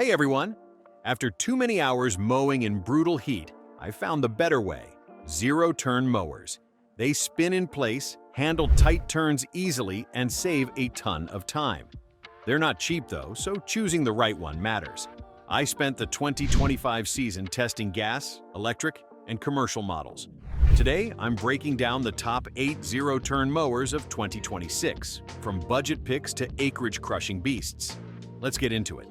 Hey everyone! After too many hours mowing in brutal heat, I found the better way: zero-turn mowers. They spin in place, handle tight turns easily, and save a ton of time. They're not cheap though, so choosing the right one matters. I spent the 2025 season testing gas, electric, and commercial models. Today, I'm breaking down the top 8 zero-turn mowers of 2026, from budget picks to acreage-crushing beasts. Let's get into it.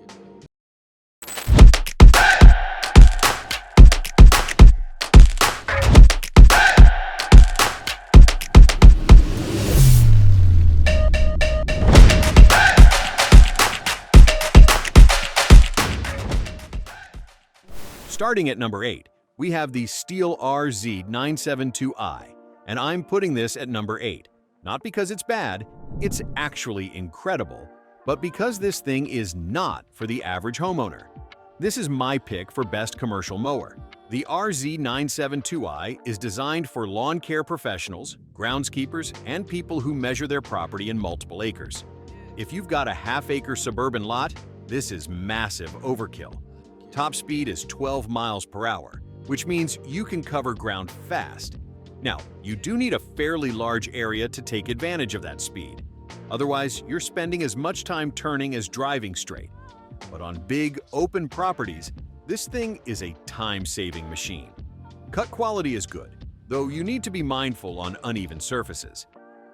Starting at number 8, we have the Stihl RZ 972i, and I'm putting this at number 8. Not because it's bad, it's actually incredible, but because this thing is not for the average homeowner. This is my pick for best commercial mower. The RZ 972i is designed for lawn care professionals, groundskeepers, and people who measure their property in multiple acres. If you've got a half-acre suburban lot, this is massive overkill. Top speed is 12 miles per hour, which means you can cover ground fast. Now, you do need a fairly large area to take advantage of that speed. Otherwise, you're spending as much time turning as driving straight. But on big, open properties, this thing is a time-saving machine. Cut quality is good, though you need to be mindful on uneven surfaces.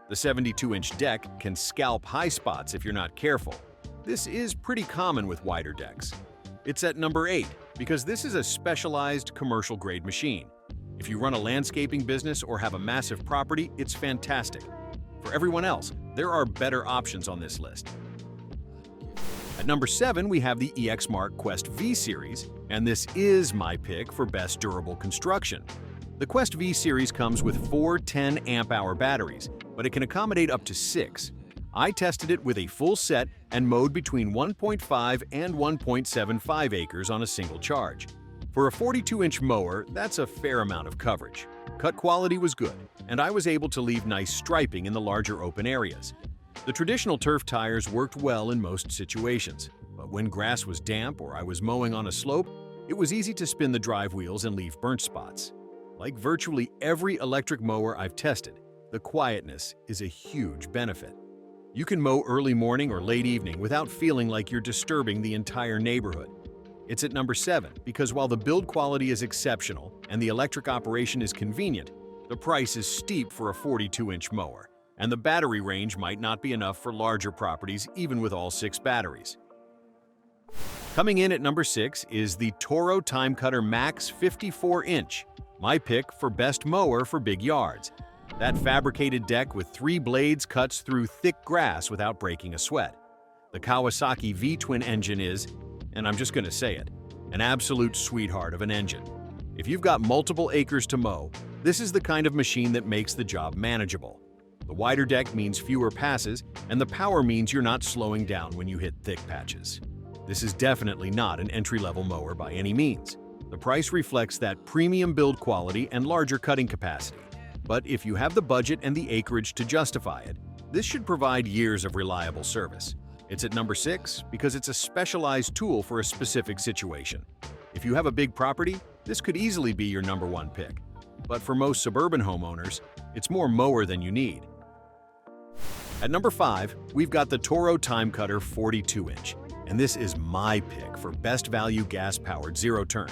The 72-inch deck can scalp high spots if you're not careful. This is pretty common with wider decks. It's at number 8 because this is a specialized commercial-grade machine. If you run a landscaping business or have a massive property, it's fantastic. For everyone else, there are better options on this list. At number 7, we have the Exmark Quest V series, and this is my pick for best durable construction. The Quest V series comes with 4 10 amp-hour batteries, but it can accommodate up to 6. I tested it with a full set and mowed between 1.5 and 1.75 acres on a single charge. For a 42-inch mower, that's a fair amount of coverage. Cut quality was good, and I was able to leave nice striping in the larger open areas. The traditional turf tires worked well in most situations, but when grass was damp or I was mowing on a slope, it was easy to spin the drive wheels and leave burnt spots. Like virtually every electric mower I've tested, the quietness is a huge benefit. You can mow early morning or late evening without feeling like you're disturbing the entire neighborhood. It's at number 7 because while the build quality is exceptional and the electric operation is convenient, the price is steep for a 42-inch mower, and the battery range might not be enough for larger properties even with all 6 batteries. Coming in at number 6 is the Toro TimeCutter Max 54-inch, my pick for best mower for big yards. That fabricated deck with 3 blades cuts through thick grass without breaking a sweat. The Kawasaki V-twin engine is, and I'm just going to say it, an absolute sweetheart of an engine. If you've got multiple acres to mow, this is the kind of machine that makes the job manageable. The wider deck means fewer passes, and the power means you're not slowing down when you hit thick patches. This is definitely not an entry-level mower by any means. The price reflects that premium build quality and larger cutting capacity. But if you have the budget and the acreage to justify it, this should provide years of reliable service. It's at number 6 because it's a specialized tool for a specific situation. If you have a big property, this could easily be your number 1 pick. But for most suburban homeowners, it's more mower than you need. At number 5, we've got the Toro TimeCutter 42-inch, and this is my pick for best value gas-powered zero-turn.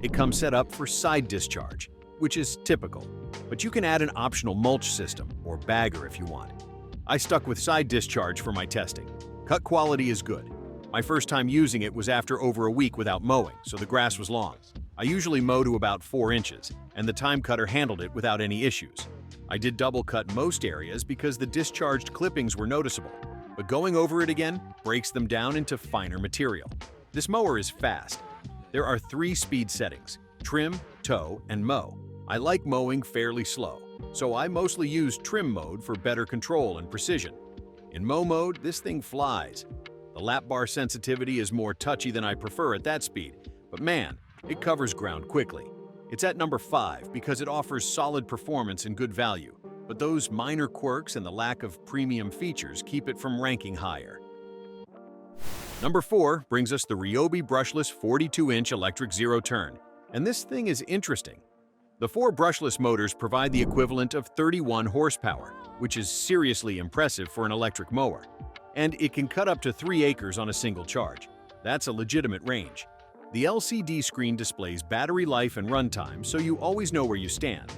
It comes set up for side discharge, which is typical, but you can add an optional mulch system or bagger if you want. I stuck with side discharge for my testing. Cut quality is good. My first time using it was after over a week without mowing, so the grass was long. I usually mow to about 4 inches, and the TimeCutter handled it without any issues. I did double cut most areas because the discharged clippings were noticeable, but going over it again breaks them down into finer material. This mower is fast. There are 3 speed settings: trim, tow, and mow. I like mowing fairly slow, so I mostly use trim mode for better control and precision. In mow mode, this thing flies. The lap bar sensitivity is more touchy than I prefer at that speed, but man, it covers ground quickly. It's at number 5 because it offers solid performance and good value, but those minor quirks and the lack of premium features keep it from ranking higher. Number 4 brings us the Ryobi brushless 42-inch electric zero-turn, and this thing is interesting. The 4 brushless motors provide the equivalent of 31 horsepower, which is seriously impressive for an electric mower. And it can cut up to 3 acres on a single charge. That's a legitimate range. The LCD screen displays battery life and runtime, so you always know where you stand.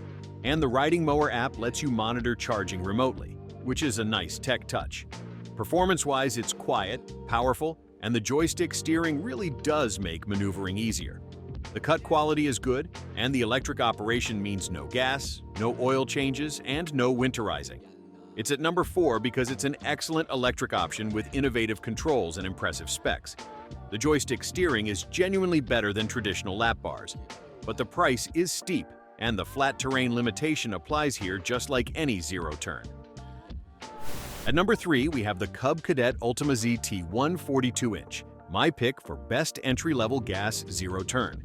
And the Riding Mower app lets you monitor charging remotely, which is a nice tech touch. Performance-wise, it's quiet, powerful, and the joystick steering really does make maneuvering easier. The cut quality is good, and the electric operation means no gas, no oil changes, and no winterizing. It's at number 4 because it's an excellent electric option with innovative controls and impressive specs. The joystick steering is genuinely better than traditional lap bars, but the price is steep, and the flat terrain limitation applies here just like any zero-turn. At number 3, we have the Cub Cadet Ultima ZT1 42-inch, my pick for best entry-level gas zero-turn.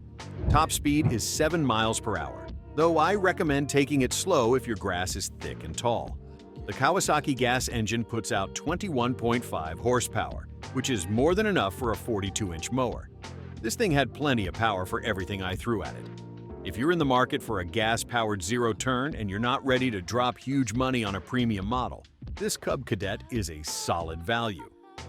Top speed is 7 miles per hour, though I recommend taking it slow if your grass is thick and tall. The Kawasaki gas engine puts out 21.5 horsepower, which is more than enough for a 42-inch mower. This thing had plenty of power for everything I threw at it. If you're in the market for a gas-powered zero-turn and you're not ready to drop huge money on a premium model, this Cub Cadet is a solid value.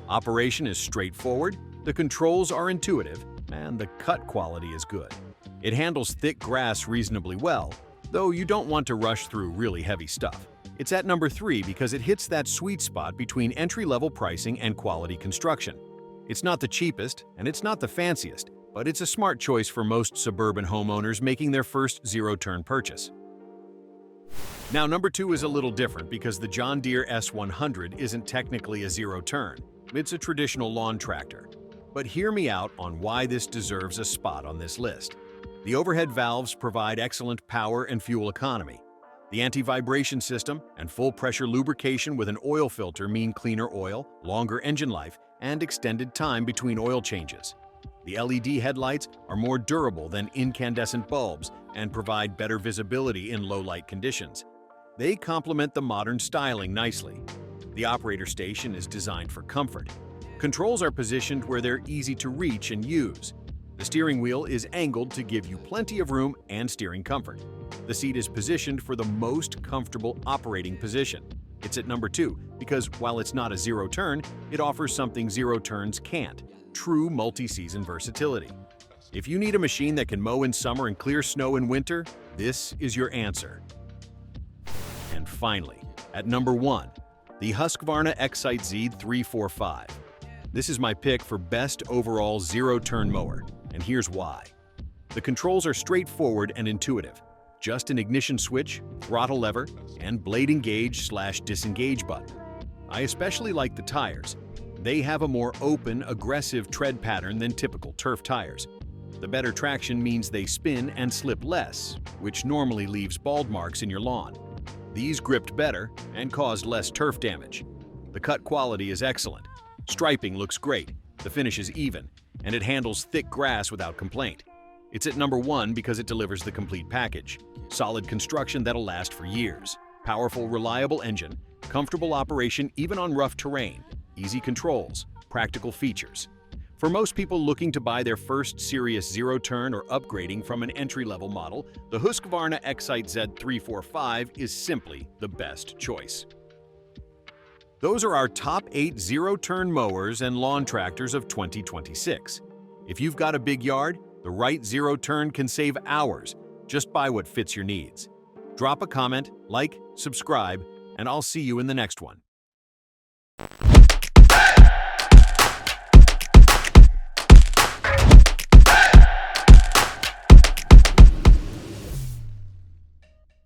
Operation is straightforward, the controls are intuitive, and the cut quality is good. It handles thick grass reasonably well, though you don't want to rush through really heavy stuff. It's at number 3 because it hits that sweet spot between entry-level pricing and quality construction. It's not the cheapest, and it's not the fanciest, but it's a smart choice for most suburban homeowners making their first zero-turn purchase. Now, number 2 is a little different because the John Deere S100 isn't technically a zero-turn. It's a traditional lawn tractor. But hear me out on why this deserves a spot on this list. The overhead valves provide excellent power and fuel economy. The anti-vibration system and full-pressure lubrication with an oil filter mean cleaner oil, longer engine life, and extended time between oil changes. The LED headlights are more durable than incandescent bulbs and provide better visibility in low-light conditions. They complement the modern styling nicely. The operator station is designed for comfort. Controls are positioned where they're easy to reach and use. The steering wheel is angled to give you plenty of room and steering comfort. The seat is positioned for the most comfortable operating position. It's at number 2 because while it's not a zero-turn, it offers something zero-turns can't: true multi-season versatility. If you need a machine that can mow in summer and clear snow in winter, this is your answer. And finally, at number 1, the Husqvarna Xcite Z345. This is my pick for best overall zero-turn mower, and here's why. The controls are straightforward and intuitive. Just an ignition switch, throttle lever, and blade engage/disengage button. I especially like the tires. They have a more open, aggressive tread pattern than typical turf tires. The better traction means they spin and slip less, which normally leaves bald marks in your lawn. These gripped better and caused less turf damage. The cut quality is excellent. Striping looks great, the finish is even, and it handles thick grass without complaint. It's at number 1 because it delivers the complete package. Solid construction that'll last for years. Powerful, reliable engine, comfortable operation even on rough terrain, easy controls, practical features. For most people looking to buy their first serious zero-turn or upgrading from an entry-level model, the Husqvarna Xcite Z345 is simply the best choice. Those are our top 8 zero-turn mowers and lawn tractors of 2026. If you've got a big yard, the right zero-turn can save hours. Just buy what fits your needs. Drop a comment, like, subscribe, and I'll see you in the next one.